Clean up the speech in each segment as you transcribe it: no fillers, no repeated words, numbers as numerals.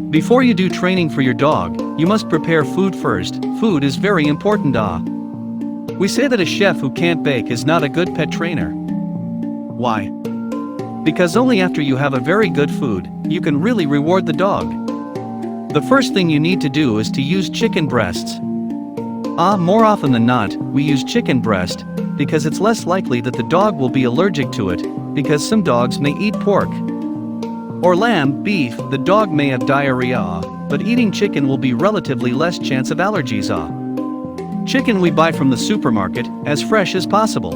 Before you do training for your dog, you must prepare food first. Food is very important. We say that a chef who can't bake is not a good pet trainer. Why? Because only after you have a very good food, you can really reward the dog. The first thing you need to do is to use chicken breasts. More often than not, we use chicken breast, because it's less likely that the dog will be allergic to it, because some dogs may eat pork or lamb, beef. The dog may have diarrhea, but eating chicken will be relatively less chance of allergies. Chicken we buy from the supermarket, as fresh as possible.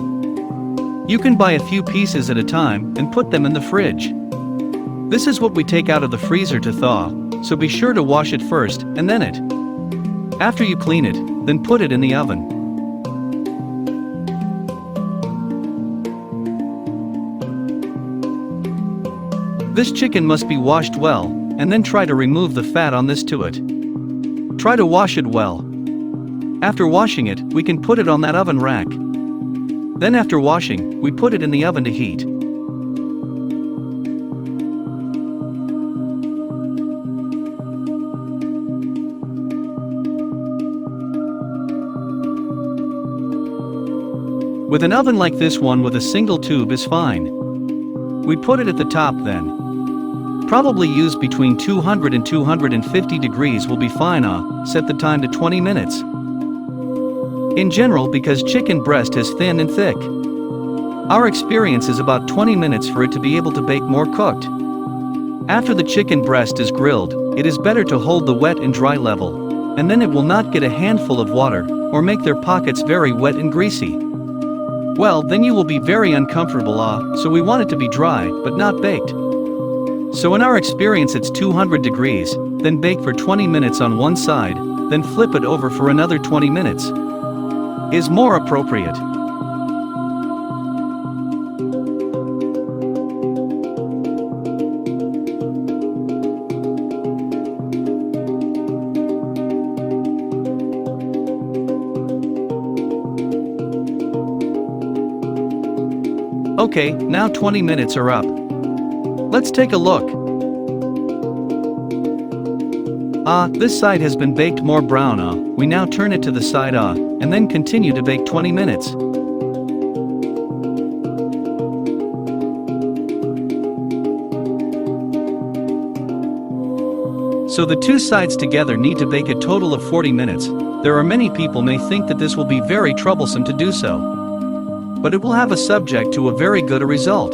You can buy a few pieces at a time and put them in the fridge. This is what we take out of the freezer to thaw, so be sure to wash it first and then it. After you clean it, then put it in the oven. This chicken must be washed well, and then try to remove the fat on this to it. Try to wash it well. After washing it, we can put it on that oven rack. Then after washing, we put it in the oven to heat. With an oven like this one with a single tube is fine. We put it at the top then. Probably use between 200 and 250 degrees will be fine. Set the time to 20 minutes. In general, because chicken breast is thin and thick, our experience is about 20 minutes for it to be able to bake more cooked. After the chicken breast is grilled, it is better to hold the wet and dry level, and then it will not get a handful of water, or make their pockets very wet and greasy. Well, then you will be very uncomfortable. So we want it to be dry, but not baked. So in our experience it's 200 degrees, then bake for 20 minutes on one side, then flip it over for another 20 minutes. Is more appropriate. Okay, now 20 minutes are up. Let's take a look. This side has been baked more brown. We now turn it to the side and then continue to bake 20 minutes. So the two sides together need to bake a total of 40 minutes. There are many people may think that this will be very troublesome to do so, but it will have a subject to a very good result.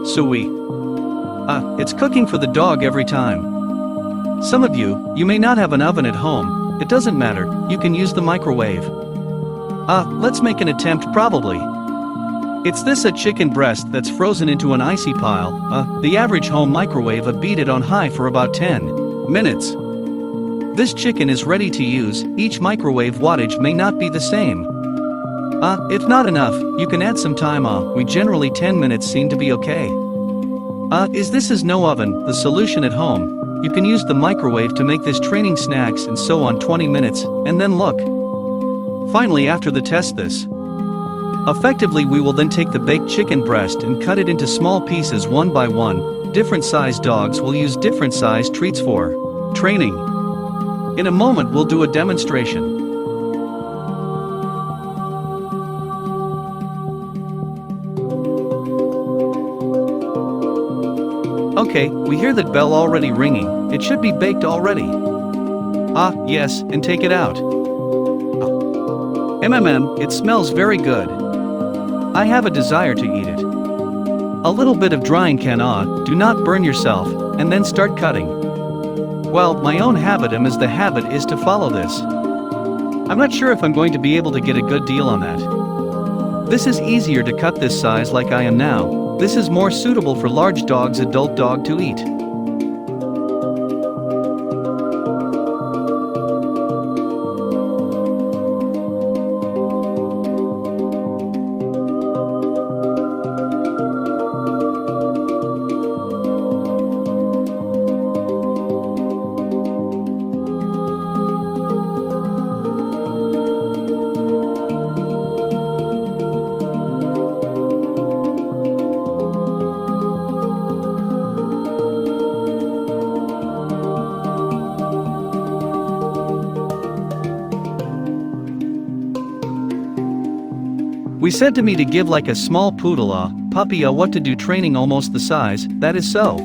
So it's cooking for the dog every time. Some of you may not have an oven at home. It doesn't matter, you can use the microwave. Let's make an attempt probably. It's this a chicken breast that's frozen into an icy pile. The average home microwave beat it on high for about 10 minutes. This chicken is ready to use. Each microwave wattage may not be the same. If not enough, you can add some time. We generally 10 minutes seem to be okay. This is no oven, the solution at home. You can use the microwave to make this training snacks and so on 20 minutes, and then look. Finally, after the test this. Effectively we will then take the baked chicken breast and cut it into small pieces one by one. Different size dogs will use different size treats for training. In a moment we'll do a demonstration. Okay, we hear that bell already ringing. It should be baked already. Yes, and take it out. It smells very good. I have a desire to eat it. A little bit of drying can. Do not burn yourself, and then start cutting. Well, my own habit is the habit is to follow this. I'm not sure if I'm going to be able to get a good deal on that. This is easier to cut this size like I am now. This is more suitable for large dogs, adult dog to eat. We said to me to give like a small poodle puppy what to do training almost the size, that is so.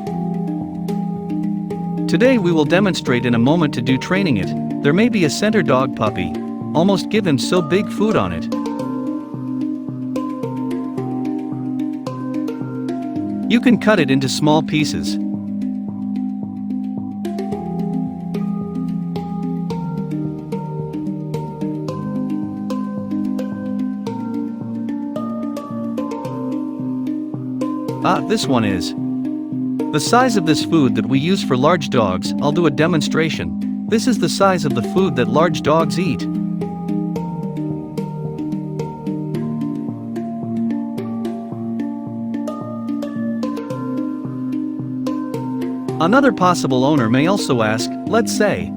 Today we will demonstrate in a moment to do training it. There may be a center dog puppy. Almost give him so big food on it. You can cut it into small pieces. This one is the size of this food that we use for large dogs. I'll do a demonstration. This is the size of the food that large dogs eat. Another possible owner may also ask, let's say,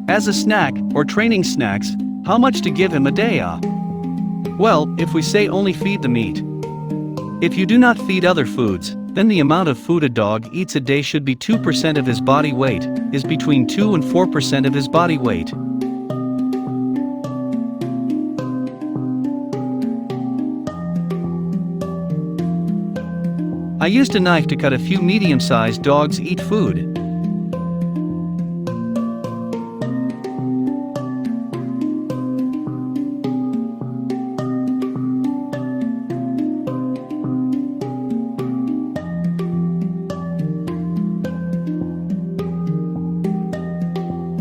as a snack or training snacks, how much to give him a day? Well, if we say only feed the meat. If you do not feed other foods, then the amount of food a dog eats a day should be 2% of his body weight, is between 2 and 4% of his body weight. I used a knife to cut a few medium-sized dogs eat food.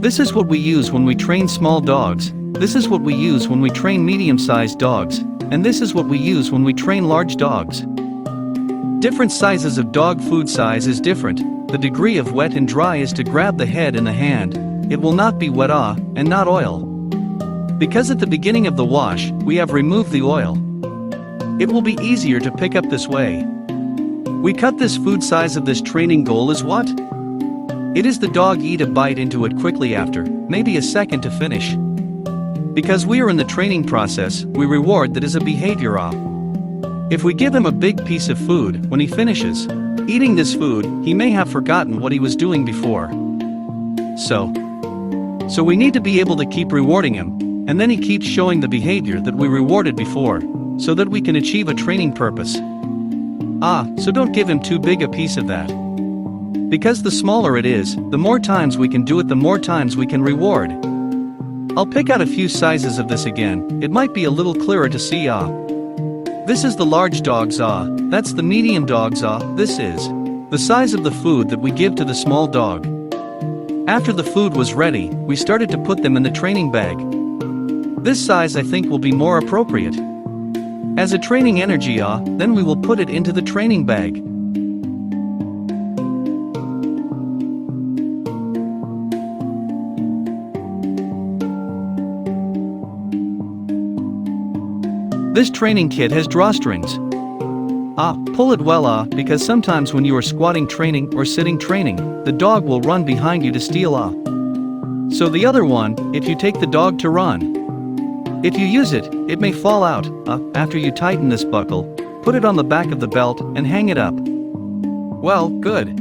This is what we use when we train small dogs, this is what we use when we train medium-sized dogs, and this is what we use when we train large dogs. Different sizes of dog food size is different. The degree of wet and dry is to grab the head in the hand. It will not be wet and not oil. Because at the beginning of the wash, we have removed the oil. It will be easier to pick up this way. We cut this food size of this training goal is what? It is the dog eat a bite into it quickly after, maybe a second to finish. Because we are in the training process, we reward that is a behavior. If we give him a big piece of food, when he finishes eating this food, he may have forgotten what he was doing before. So we need to be able to keep rewarding him, and then he keeps showing the behavior that we rewarded before, so that we can achieve a training purpose. So don't give him too big a piece of that. Because the smaller it is, the more times we can do it, the more times we can reward. I'll pick out a few sizes of this again, it might be a little clearer to see. This is the large dog's that's the medium dog's this is the size of the food that we give to the small dog. After the food was ready, we started to put them in the training bag. This size I think will be more appropriate. As a training energy then we will put it into the training bag. This training kit has drawstrings. Pull it well because sometimes when you are squatting training or sitting training, the dog will run behind you to steal. So the other one, if you take the dog to run. If you use it, it may fall out. After you tighten this buckle, put it on the back of the belt and hang it up. Well, good.